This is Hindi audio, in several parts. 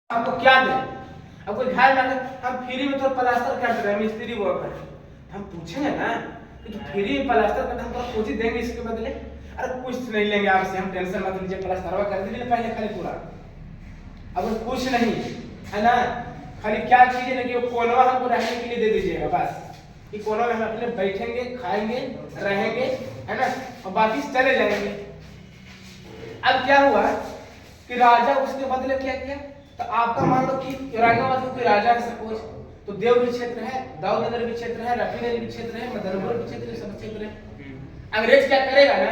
आपको क्या दें? अब कोई घर में हम फ्री में तो प्लास्टर कर रहे हैं, मिस्त्री वर्कर हम पूछेंगे ना कि तो फ्री में प्लास्टर करके हम तो कुछ ही देंगे इसके बदले? अरे कुछ नहीं लेंगे आपसे, हम टेंशन मत लीजिए, प्लास्टर कर दीजिए पहले खाली पूरा। अब कुछ नहीं है ना, खाली क्या चीजें लगी वो कोनवा हमको रहने के लिए दे दीजिएगा बस, कि कोनवा में हम अपने बैठेंगे, खाएंगे, रहेंगे, है ना, और बाकी चले जाएंगे। अब क्या हुआ कि राजा उसके बदले क्या किया? तो आपका मान लो कि औरंगाबाद में कोई राजा है सपोज, तो देवगिरी क्षेत्र है, दाऊदनगर भी क्षेत्र है, रफीनगर भी क्षेत्र है, मदनपुर भी क्षेत्र है, सब क्षेत्र है। अंग्रेज क्या करेगा ना,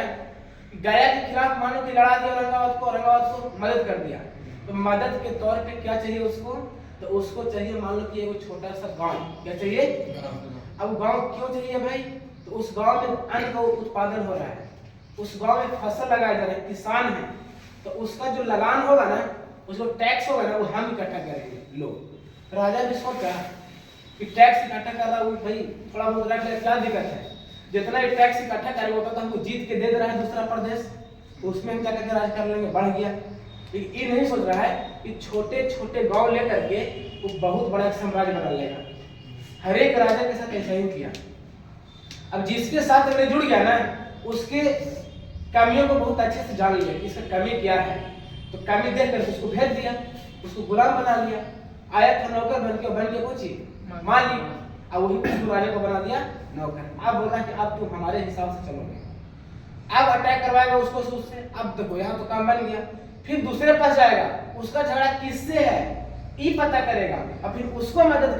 गया के खिलाफ मानो कि लड़ा दिया औरंगाबाद को मदद कर दिया, तो मदद के तौर पे क्या चाहिए उसको? तो उसको चाहिए मान लो कि एक छोटा सा गांव, क्या चाहिए? अब गांव क्यों चाहिए भाई? तो उस गांव में अन्न का उत्पादन हो रहा है, उस गांव में फसल लगाया जा रहा है, किसान है, तो उसका जो लगान होगा ना, उसको टैक्स होगा ना, वो हम इकट्ठा करेंगे लोग। राजा भी सोचा कि टैक्स इकट्ठा कर रहा हूँ भाई, थोड़ा बहुत रख ले, क्या दिक्कत है? जितना ये टैक्स इकट्ठा करेगा उतना तो हमको जीत के दे दे रहा है दूसरा प्रदेश, तो उसमें हम क्या करके राज कर लेंगे, बढ़ गया। लेकिन ये नहीं सोच रहा है कि छोटे छोटे गांव लेकर के वो बहुत बड़ा साम्राज्य बना लेगा। हर एक राजा के साथ ऐसा ही किया। अब जिसके साथ अगर जुड़ गया ना, उसके कमियों को बहुत अच्छे से जान लिया कि इसका कमी क्या है, तो कमी देख कर उसको भेज दिया, उसको गुलाम बना लिया। आया था नौकर बन के कुछ मालिक, अब वही उसको राजा को बना दिया नौकर। अब बोला कि अब तुम हमारे हिसाब से चलोगे, अब अटैक करवाएगा उसको उससे। अब देखो यहाँ तो काम बन गया, फिर दूसरे पास जाएगा, उसका झगड़ा किससे है ये पता करेगा, और फिर उसको मदद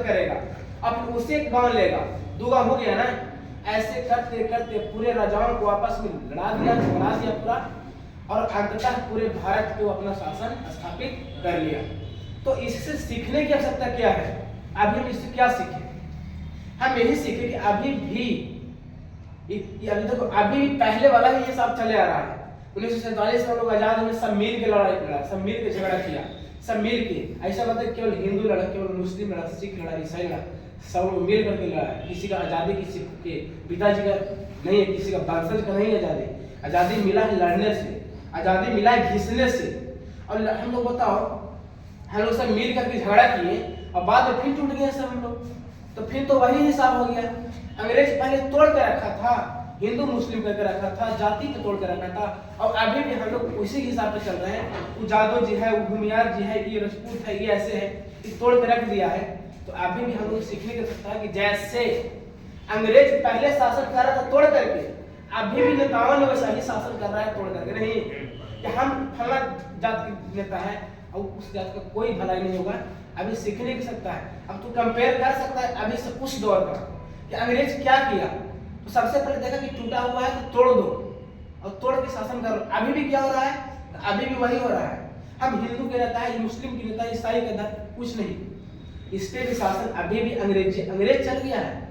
करेगा, और फिर उसे एक गांव लेगा, दो गांव हो गया ना। ऐसे करते करते पूरे राजाओं को आपस में लड़ा दिया, झगड़ा दिया पूरा, और अंततः पूरे भारत पे वो अपना शासन स्थापित कर लिया। तो इससे सीखने की आवश्यकता क्या है? अभी हम इससे क्या सीखे? हम यही सीखे कि अभी देखो, अभी पहले वाला ही ये सब चले आ रहा है। 1947 में लोग आजाद हुए, सब मिल के लड़ाई लड़ा, सब मिल के झगड़ा किया, सब मिल के। ऐसा मतलब केवल हिंदू लड़ा, केवल मुस्लिम लड़ा, सिख लड़ा, ईसाई लड़ा, सब लोग मिल करके लड़ा। किसी का आजादी किसी के पिताजी का नहीं है, किसी का वंशज का नहीं आजादी। आजादी मिला है लड़ने से, आजादी मिला है घिसने से। और हम लोग बताओ, हम लोग सब मिल करके झगड़ा किए और बाद में फिर टूट गए सब हम लोग, तो फिर तो वही हिसाब हो गया। अंग्रेज पहले तोड़ के रखा था, हिंदू मुस्लिम करके रखा था, जाति को तोड़ के रखा था, और अभी भी हम लोग उसी हिसाब से चल रहे हैं। वो जादव जी है, वो भूमियार जी है, ये राजपूत है, ये ऐसे है, ये तोड़ के रख दिया है। तो अभी भी हम लोग सीखने का सकता है कि जैसे अंग्रेज पहले शासन कर रहा था तोड़ करके, अभी भी नेताओं ने वैसा ही शासन कर रहा है तोड़ करके। नहीं कि हम फला जात के नेता है और उस जात का कोई भलाई नहीं होगा, अभी सीखने की सकता है। अब तू कंपेयर कर सकता है अभी से उस दौर का कि अंग्रेज क्या किया। तो सबसे पहले देखा कि टूटा हुआ है तो तोड़ दो और तोड़ के शासन करो। अभी भी क्या हो रहा है? तो अभी भी वही हो रहा है। हम हिंदू के नेता है, मुस्लिम के नेता, ईसाई के नेता, कुछ नहीं, इस पे भी शासन अभी भी अंग्रेज चल गया है,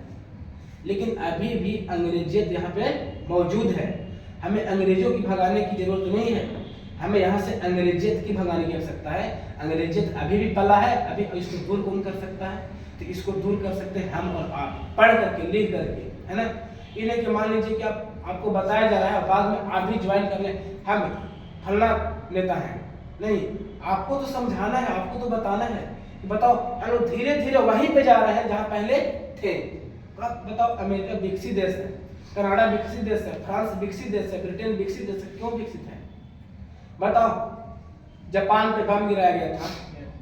लेकिन अभी भी अंग्रेजियत यहाँ पे मौजूद है। हमें अंग्रेजों की भगाने की जरूरत नहीं है, हमें यहाँ से अंग्रेजियत की भगाने की आवश्यकता है। अंग्रेजियत अभी भी पला है, अभी इसको दूर कौन कर सकता है? तो इसको दूर कर सकते हैं हम और आप, पढ़ करके, लिख करके, है ना। ये नहीं कि मान लीजिए कि आपको बताया जा रहा है बाद में आप भी ज्वाइन कर लें, हम फलना नेता है, नहीं, आपको तो समझाना है, आपको तो बताना है कि बताओ हम लोग धीरे धीरे वहीं पे जा रहे हैं जहाँ पहले थे। बताओ, अमेरिका विकसित देश है, कनाडा विकसित देश है, फ्रांस विकसित देश है, ब्रिटेन विकसित देश है, क्यों विकसित है? बताओ, जापान पे बम गिराया गया था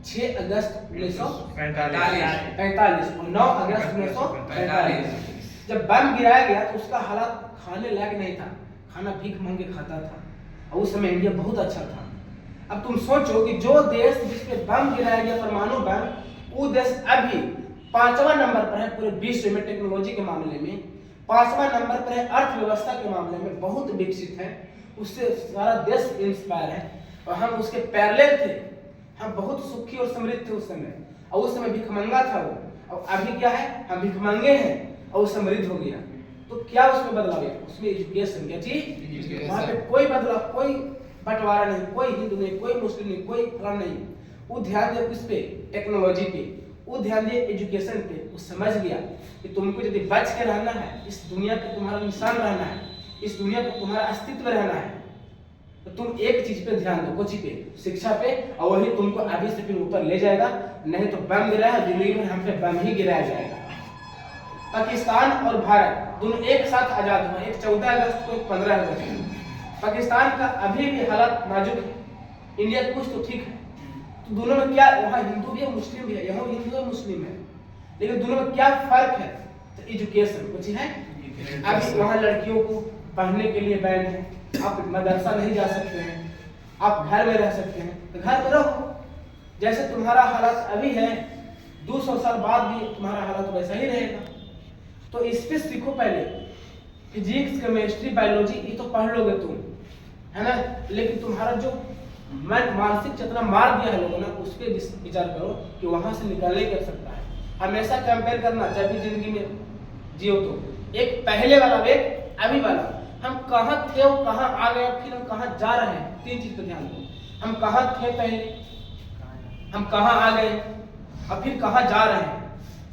6 अगस्त 1945 और 9 अगस्त 1945। जब बम गिराया गया तो उसका हालात खाने लायक नहीं था, खाना भीख मांग के खाता था, और उस समय इंडिया बहुत अच्छा था। अब तुम सोचो कि जो देश जिसपे बम गिराया गया, परमाणु बम, वो देश अभी 5वां नंबर पर है पूरे विश्व में, टेक्नोलॉजी के मामले में 5वां नंबर पर है, अर्थव्यवस्था के मामले में बहुत विकसित है, उससे सारा देश इंस्पायर है, और हम उसके पैरेलल थे। हम बहुत सुखी और समृद्ध थे उस समय, और उस समय भिखमंगा था वो, और अभी क्या है? हम भिखमंगे हैं और वो समृद्ध हो गया। तो क्या उसमें बदलाव है? उसमें एजुकेशन, क्या चीज? वहां पे कोई बदलाव, कोई बंटवारा नहीं, कोई हिंदू नहीं, कोई मुस्लिम नहीं, कोई फलाना नहीं। वो ध्यान दे किस पे? टेक्नोलॉजी पे, वो ध्यान दिए एजुकेशन पे। वो समझ गया कि तुमको यदि बच के रहना है, इस दुनिया पे तुम्हारा निशान रहना है, इस दुनिया पे तुम्हारा अस्तित्व रहना है, तो तुम एक चीज पे ध्यान दो, कुछ पे, शिक्षा पे, और वही तुमको आगे से फिर ऊपर ले जाएगा। नहीं तो बम गिरा है, जिंदगी में हम पे बम ही गिराया जाएगा। पाकिस्तान और भारत दोनों एक साथ आजाद हुए, एक 14 अगस्त को, एक 15 अगस्त को। पाकिस्तान का अभी भी हालत नाजुक है, इंडिया कुछ तो ठीक है। तो दोनों में क्या, वहाँ हिंदू भी है मुस्लिम भी है, यहाँ हिंदू है मुस्लिम है, लेकिन दोनों में क्या फर्क है? तो एजुकेशन कुछ है। अभी वहाँ लड़कियों को पढ़ने के लिए बैन है, आप मदरसा नहीं जा सकते हैं, आप घर में रह सकते हैं, तो घर में रहो। जैसे तुम्हारा हालत अभी है, 200 साल बाद भी तुम्हारा हालत वैसा ही रहेगा। तो इस पे सीखो पहले, फिजिक्स, केमिस्ट्री, बायोलॉजी ये तो पढ़ लोगे तुम, है ना, लेकिन तुम्हारा जो मानसिक चेतना मार दिया है लोगों ने, उस पर विचार करो कि वहां से निकलने कर सकता है। हमेशा कंपेयर करना जब भी जिंदगी में जियो तो एक पहले वाला एक अभी वाला, हम कहाँ थे और कहाँ आ गए, फिर हम कहाँ जा रहे हैं, 3 चीज पर ध्यान दो। हम कहाँ थे पहले, हम कहाँ आ गए, और फिर कहाँ जा रहे हैं।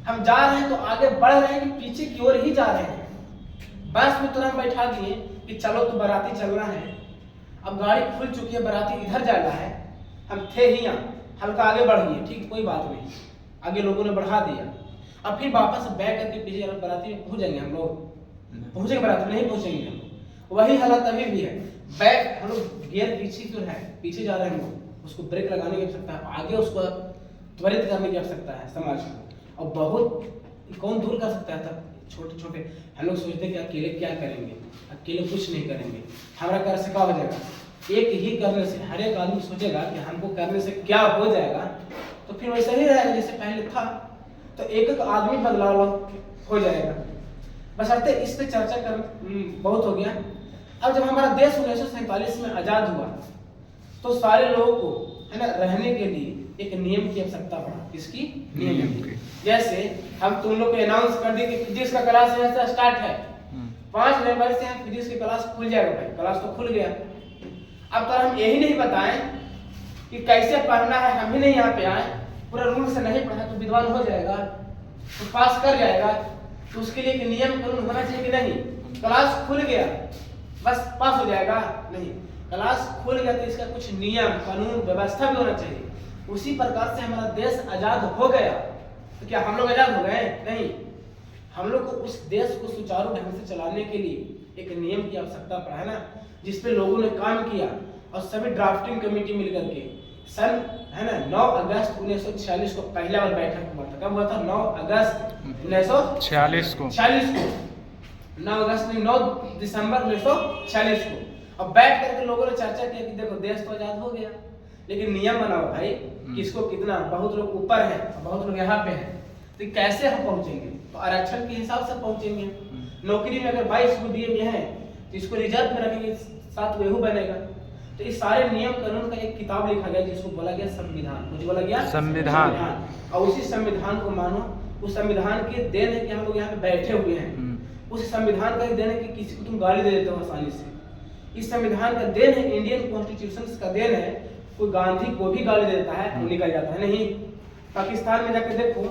हम जा रहे हैं तो आगे बढ़ रहे हैं कि पीछे की ओर ही जा रहे हैं। बस में तुरंत बैठा दिए कि चलो तो बाराती चलना है, अब गाड़ी खुल चुकी है, बाराती इधर जाना है, हम थे ही यहाँ, हल्का आगे बढ़ गए, ठीक, कोई बात नहीं, आगे लोगों ने बढ़ा दिया। अब फिर वापस बैक करके पीछे बाराती में पहुंच जाएंगे हम लोग, पहुंचेंगे बाराती में, नहीं पहुंचेंगे हम लोग। वही हालत अभी भी है, बैक हम लोग गियर पीछे क्यों है, पीछे जा रहे हैं हम लोग, उसको ब्रेक लगाने की आवश्यकता है, आगे उसको त्वरित करने की आवश्यकता है समाज को। और बहुत कौन दूर कर सकता है तब, छोटे छोटे हम लोग सोचते कि अकेले क्या करेंगे, अकेले कुछ नहीं करेंगे, हमारा कर से क्या हो जाएगा। एक ही करने से हर एक आदमी सोचेगा कि हमको करने से क्या हो जाएगा, तो फिर वैसा ही रहेगा जैसे पहले था। तो एक एक आदमी बदलाव हो जाएगा। बस अर्थात इस पे चर्चा कर बहुत हो गया। अब जब हमारा देश 1947 में आजाद हुआ तो सारे लोगों को, है ना, रहने के लिए एक नियम की आवश्यकता पड़ा। किसकी? नियम की। जैसे हम तुम लोग को अनाउंस कर दी कि फिजिक्स का क्लास यहाँ से स्टार्ट है, 5 नवंबर से हम फिजिक्स की क्लास खुल जाएगा। भाई क्लास तो खुल गया, अब तो हम यही नहीं बताएं कि कैसे पढ़ना है, हम ही नहीं यहाँ पे आए, पूरा रूल से नहीं पढ़ा तो विद्वान हो जाएगा, तो पास कर जाएगा। तो उसके लिए एक नियम कानून होना चाहिए कि नहीं, क्लास खुल गया बस पास हो जाएगा, नहीं, क्लास खुल गया तो इसका कुछ नियम कानून व्यवस्था भी होना चाहिए। उसी प्रकार से हमारा देश आजाद हो गया, तो क्या हम लोग आजाद हो गए? नहीं, हम लोग को उस देश को सुचारू ढंग से चलाने के लिए एक नियम की आवश्यकता पड़ा, है ना, जिसपे लोगों ने काम किया और सभी ड्राफ्टिंग कमेटी मिलकर के सन, है ना, 9 अगस्त 1946 को पहला बार बैठक हुआ था। कब हुआ था? 9 अगस्त 1946 को, 9 अगस्त नहीं, 9 दिसंबर 1946 को। अब बैठ करके लोगों ने चर्चा किया कि देखो देश तो आजाद हो गया, लेकिन नियम बनाओ भाई, किसको कितना, बहुत लोग ऊपर है, बहुत लोग यहाँ पे हैं, तो कैसे हम पहुंचेंगे? तो आरक्षण के हिसाब से पहुंचेंगे। नौकरी में अगर 22 को दिए हुए हैं तो इसको रिजर्व में रखेंगे, 7 वेहू बनेगा। तो इस सारे नियम कानून का एक किताब लिखा गया जिसको बोला गया संविधान। मुझे बोला गया संविधान। और उसी संविधान को मानो, उस संविधान के देन है कि हम लोग यहाँ पे बैठे हुए हैं। उस संविधान का देन है कि किसी को तुम गाली दे देते हो आसानी से। इस संविधान का देन है, इंडियन कॉन्स्टिट्यूशन का देन है। कोई गांधी को भी गाली दे देता है तो निकल जाता है। नहीं, पाकिस्तान में जाकर देखो,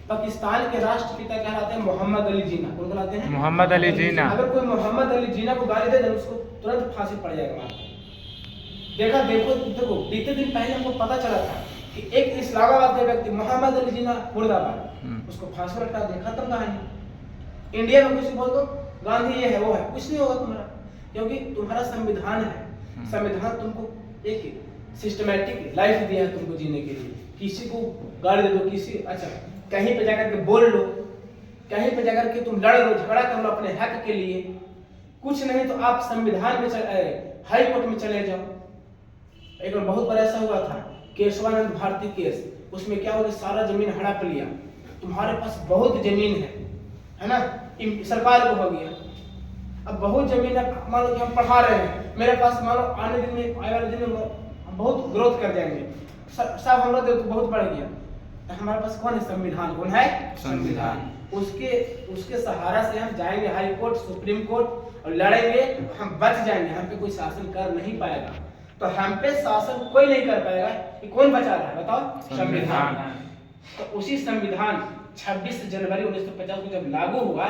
पाकिस्तान के राष्ट्रपिता कहलाते हैं मोहम्मद अली जिन्ना। कौन कहलाते हैं? मोहम्मद अली जिन्ना। अगर कोई मोहम्मद अली जिन्ना को गाली दे दे उसको तुरंत फांसी पड़ जाएगा। देखो बीते दिन पहले हमको पता चला था कि एक इस्लामाबाद का व्यक्ति मोहम्मद अली जिन्ना मुर्दाबाद, उसको फांसी लटका दे, खत्म कहानी। इंडिया में कुछ बोल दो गांधी ये है वो है, कुछ नहीं होगा तुम्हारा, क्योंकि तुम्हारा संविधान है। संविधान तुमको एक सिस्टमैटिक लाइफ दिया है तुमको जीने के लिए। किसी को गाली दे दो, किसी अच्छा कहीं पे जाकर के बोल लो, कहीं पे जाकर के तुम लड़ लो, झगड़ा कर लो अपने हक के लिए, कुछ नहीं तो आप संविधान में हाई कोर्ट में चले जाओ। एक बार बहुत बड़ा ऐसा हुआ था, केशवानंद भारती केस। उसमें क्या हुआ, सारा जमीन हड़प लिया। तुम्हारे पास बहुत जमीन है ना, सरकार को हो गया। अब बहुत जमीन है, मान लो कि हम पढ़ा रहे हैं, मेरे पास मान लो आने वाले दिन में हम बहुत ग्रोथ कर जाएंगे, सब हम लोग तो बहुत बढ़ गया। हमारे पास कौन है? संविधान। कौन है? संविधान। उसके सहारा से हम जाएंगे हाई कोर्ट, सुप्रीम कोर्ट और लड़ेंगे, हम बच जाएंगे। हम पे कोई शासन कर नहीं पाएगा। तो हम पे शासन कोई नहीं कर पाएगा। कि कौन बचा रहा है बताओ? संविधान। तो उसी संविधान 26 जनवरी 1950 को जब लागू हुआ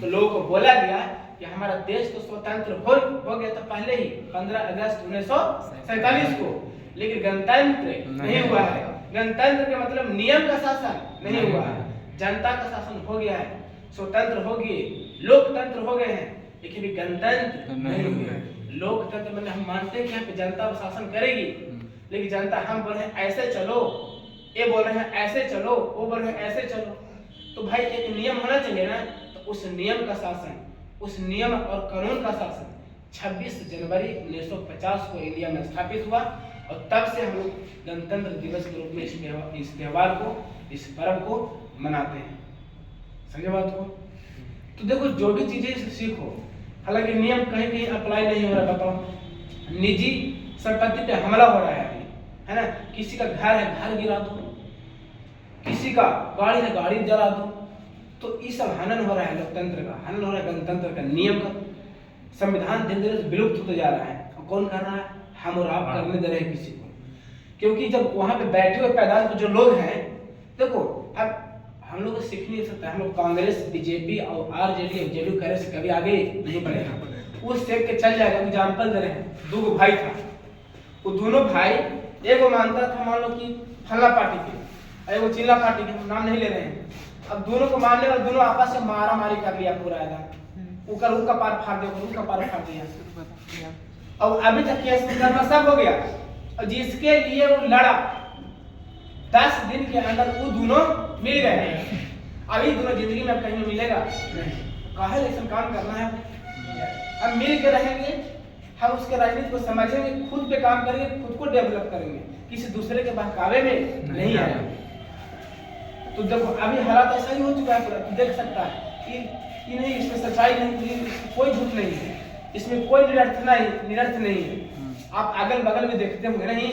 तो लोगों को बोला गया कि हमारा देश तो स्वतंत्र हो गया था पहले ही 15 अगस्त 1947 को, लेकिन गणतंत्र नहीं हुआ है। गणतंत्र के मतलब नियम का शासन नहीं हुआ है, जनता का शासन हो गया है, स्वतंत्र हो गए, लोकतंत्र हो गए हैं, लेकिन गणतंत्र नहीं हुआ है। लोकतंत्र में हम मानते हैं कि यहाँ पे जनता शासन करेगी, लेकिन जनता हम बोल रहे हैं ऐसे चलो, ये बोल रहे हैं ऐसे चलो, वो बोल रहे हैं ऐसे चलो। तो भाई एक नियम होना चाहिए ना, तो उस नियम का शासन, उस नियम और कानून का शासन 26 जनवरी 1950 को इंडिया में स्थापित हुआ, और तब से हम लोग गणतंत्र दिवस के रूप में इस त्योहार को, इस पर्व को मनाते हैं। समझे बात को? तो देखो जो भी चीजें सीखो, हालांकि नियम कहीं कहीं अप्लाई नहीं हो रहा। बताओ, निजी संपत्ति पे हमला हो रहा है अभी, है ना, किसी का घर है घर गिरा दो, किसी का गाड़ी है गाड़ी जला दो, तो ये सब हनन हो रहा है, लोकतंत्र का हनन हो रहा है, गणतंत्र का नियम का। संविधान धीरे धीरे विलुप्त होते जा रहा है, और कौन कर रहा है? हम और आप करने दे रहे हैं किसी को। क्योंकि जब वहां पे बैठे हुए पैदान जो लोग हैं, देखो अब हम लोग सीख नहीं सकते, हम लोग कांग्रेस बीजेपी और आरजेडी जेडीयू करे से कभी आगे नहीं बढ़ेगा, वो सेक के चल जाएगा। एग्जाम्पल दे रहे हैं, दो भाई था, वो दोनों भाई, एक वो मानता था मान लो कि फला पार्टी के, वो चिल्ला पार्टी के, नाम नहीं ले रहे हैं। अब दोनों को मानने वाले दोनों आपस में मारा मारी कर लिया पूरा एकदम, उनका उनका पार फाड़ दिया, उनका पार फाड़ दिया। और अभी तक केस मुकदमा सब हो गया, और जिसके लिए वो लड़ा 10 दिन के अंदर वो दोनों मिल गए। अभी दोनों जिंदगी में कहीं मिलेगा नहीं, काहे लेकिन काम करना है, अब मिल के रहेंगे, हम उसके राजनीति को समझेंगे, खुद पे काम करेंगे, खुद को डेवलप करेंगे, किसी दूसरे के बहकावे में नहीं आएगा। तो देखो अभी हालात ऐसा ही हो चुका है पूरा, तो देख सकता है कि नहीं, इसमें सच्चाई नहीं, कोई झूठ नहीं है, इसमें कोई निरर्थ नहीं है। आप अगल बगल में देखते होंगे नहीं,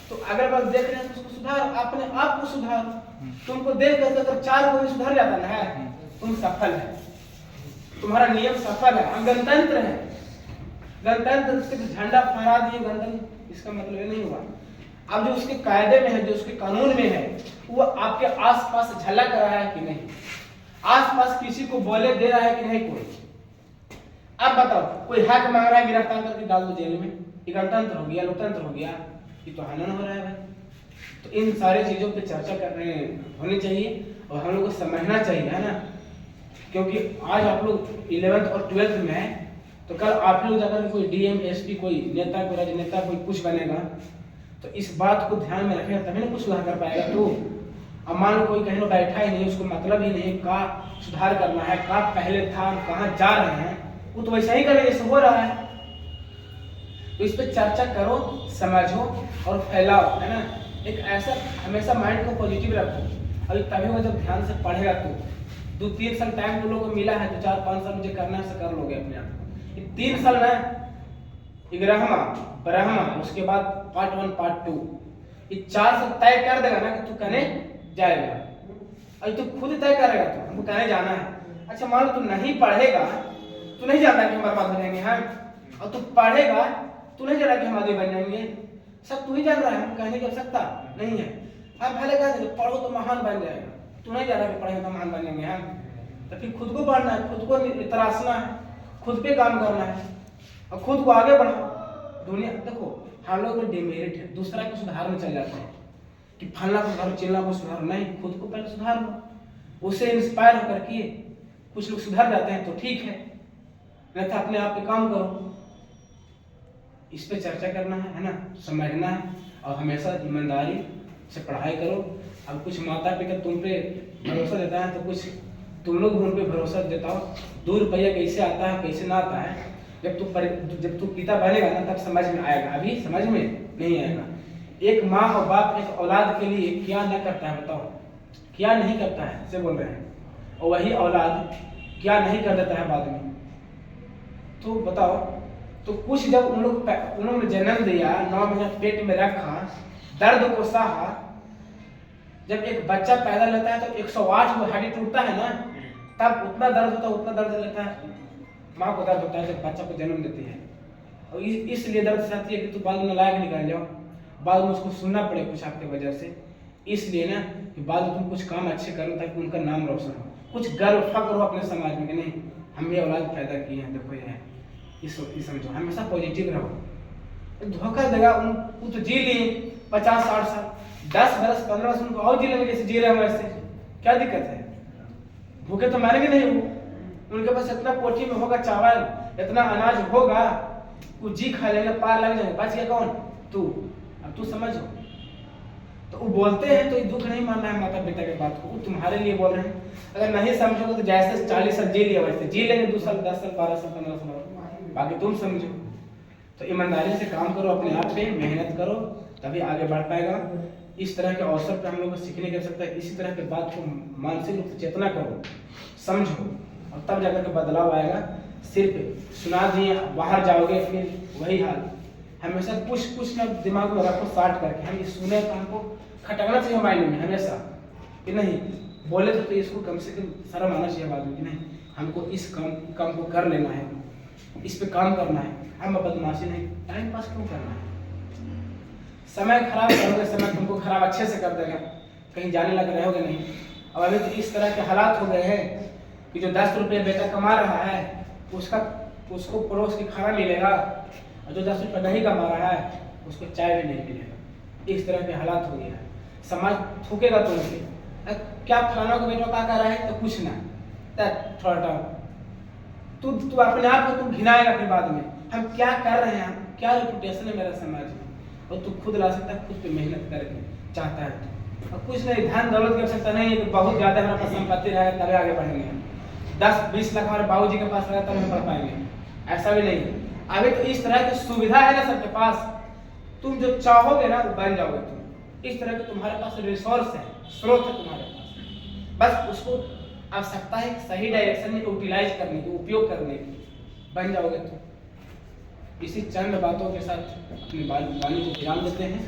तो अगल बगल देख रहे हैं तो उसको सुधार, अपने आप को सुधार। तुमको देख कर अगर 4 कोई सुधर जाता ना है, तुम सफल है, तुम्हारा नियम सफल है। हम गणतंत्र है, गणतंत्र सिर्फ झंडा फहरा दिए गणतंत्र, इसका मतलब ये नहीं हुआ। अब जो उसके कायदे में है, जो उसके कानून में है, वो आपके आसपास झलक रहा है कि नहीं, आसपास किसी को बोले दे रहा है कि नहीं कोई। अब बताओ, कोई हक मांग रहा है, गिरफ्तार करके डाल दो जेल में, ये गणतंत्र हो गया, लोकतंत्र हो गया? ये तो हनन हो रहा है भाई। तो इन सारी चीजों पे चर्चा करने होनी चाहिए, और हम लोग को समझना चाहिए, है ना, क्योंकि आज आप लोग 11th और 12th में है, तो कल आप लोग अगर कोई डीएम एसपी, कोई नेता, कोई राजनेता, कोई कुछ बनेगा, तो इस बात को ध्यान में रखेगा, तभी ना कुछ सुधार कर पाएगा। तो अब मान लो कोई कहीं बैठा ही नहीं, उसको मतलब ही नहीं का सुधार करना है, का पहले था, कहाँ जा रहे हैं, वो तो वैसा ही करेगा जैसे हो रहा है। तो इस पर चर्चा करो, समझो और फैलाओ, है ना। एक ऐसा हमेशा माइंड को पॉजिटिव रखो, अभी तभी वो जब ध्यान से पढ़ेगा तो 2-3 साल टाइम तुम लोगों को मिला है, तो 4-5 साल मुझे करना है, कर लोगे अपने आप। 3 साल ना 11वां 12वां, उसके बाद पार्ट 1 पार्ट 2, ये 4 साल तय कर देगा ना कि तू कहने जाएगा, और तू खुद तय करेगा तो हमको कहने जाना है। अच्छा मान लो तू नहीं पढ़ेगा, तू नहीं जानता कि हमारे पास बनेंगे हम, और तू पढ़ेगा, तू नहीं जाना कि हम आगे बन जाएंगे, सब तू ही जान रहा है, हम कहने की आवश्यकता नहीं है। हम पहले कहते हैं पढ़ो तो महान बन जाएगा, तू नहीं जाना कि पढ़ेंगे तो महान बनेंगे हम। तो फिर खुद को पढ़ना है, खुद को तराशना है, खुद पे काम करना है, और खुद को आगे बढ़ाओ। दुनिया देखो हम लोग में डिमेरिट है, दूसरा को सुधारने चल जाते हैं कि फलना को सुधारो, चिल्ला को सुधारो, नहीं, खुद को पहले सुधार लो, उससे इंस्पायर होकर के कुछ लोग सुधर जाते हैं तो ठीक है, नहीं तो अपने आप पे काम करो। इस पे चर्चा करना है ना, समझना है, और हमेशा ईमानदारी से पढ़ाई करो। अब कुछ माता पिता तुम पे भरोसा देता है, तो कुछ तुम लोग उन पे भरोसा देता हो। 2 रुपया कैसे आता है कैसे ना आता है, जब तू पिता बनेगा ना तब समझ में आएगा, अभी समझ में नहीं आएगा। एक माँ और बाप एक औलाद के लिए क्या न करता है, बताओ क्या नहीं करता है, से बोल रहे हैं, और वही औलाद क्या नहीं कर देता है बाद में, तो बताओ। तो कुछ जब उन्होंने जन्म दिया, 9 महीना पेट में रखा, दर्द को सहा, जब एक बच्चा पैदा लेता है तो 108 वो हड्डी टूटता है ना, तब उतना दर्द होता है, उतना दर्द लेता है माँ को, दर्द होता है जब बच्चा को जन्म देती है, और इसलिए दर्द सहती है कि तू बाद में नालायक निकल जाओ, बाद में उसको सुनना पड़े कुछ आपके वजह से, इसलिए ना कि बाद में तुम कुछ काम अच्छे करो ताकि उनका नाम रोशन हो, कुछ गर्व फक्र हो अपने समाज में कि नहीं हम ये औलाद पैदा किए हैं, देखो ये इस समझो, हमेशा पॉजिटिव रहो। धोखा देगा वो तो जी लिए 50-60 साल, 10 बरस 15 बरस उनको और जी लेंगे जैसे जी रहे हैं वैसे, क्या दिक्कत है? भूखे तो मारेंगे नहीं वो, उनके पास इतना कोठी में होगा चावल, इतना अनाज होगा, वो जी खा लेंगे, पार लग जाएंगे, बच गया कौन? तू। अब तू समझो, तो वो बोलते हैं तो ये दुख नहीं मानना है माता पिता के बात को, वो तुम्हारे लिए बोल रहे हैं। अगर नहीं समझोगे तो जैसे 40 साल जी लिया वैसे जी लेंगे, 2 साल 10 साल 12 साल 15 साल, बाकी तुम समझो। तो ईमानदारी से काम करो, अपने आप पे मेहनत करो, तभी आगे बढ़ पाएगा। इस तरह के अवसर पे हम लोग को सीखने कर सकता है, इसी तरह के बात को मानसिक रूप से चेतना करो, समझो, और तब जाकर के बदलाव आएगा। सिर्फ सुना दिए बाहर जाओगे फिर वही हाल, हमेशा कुछ ना दिमाग में रखो साट करके, हम ये सुने तो हमको खटकना चाहिए माइंड में हमेशा कि नहीं बोले तो इसको कम से कम शर्म आना चाहिए बाद में कि नहीं हमको इस काम को कर लेना है, इस पे काम करना है, हम बदमाशी नहीं, टाइम पास क्यों करना है? समय खराब करोगे, समय तुमको खराब अच्छे से कर देगा, कहीं जाने लग रहोगे नहीं। अब अभी तो इस तरह के हालात हो गए हैं कि जो 10 रुपये बेटा कमा रहा है उसको पड़ोस के खाना मिलेगा, और जो 10 रुपये नहीं कमा रहा है उसको चाय भी नहीं मिलेगा। इस तरह के हालात हो गया है, समाज थूकेगा तुमसे, क्या फलाना को बेटा क्या कर रहा है, तो कुछ ना थोड़ा तू अपने आप को तुम घिनाएगा फिर बाद में, हम क्या कर रहे हैं, क्या रेपुटेशन है मेरा समाज में, और तू खुद ला सकता है, खुद पे मेहनत करके चाहता है तो, और कुछ नहीं धन दौलत की आवश्यकता नहीं है, तो बहुत ज्यादा हमारे पास संपत्ति रहेगा तभी आगे बढ़ेंगे, 10-20 लाख हमारे बाबूजी के पास रहेगा तब हम पढ़ पाएंगे, ऐसा भी नहीं है। अभी तो इस तरह की सुविधा है ना सबके पास, तुम जो चाहोगे ना वो बन जाओगे तुम, इस तरह के तुम्हारे पास रिसोर्स है, स्रोत है तुम्हारे पास, बस उसको आवश्यकता है सही डायरेक्शन में यूटिलाइज करने की, उपयोग करने की, बन जाओगे तुम। इसी चंद बातों के साथ अपनी वाणी को विराम देते हैं।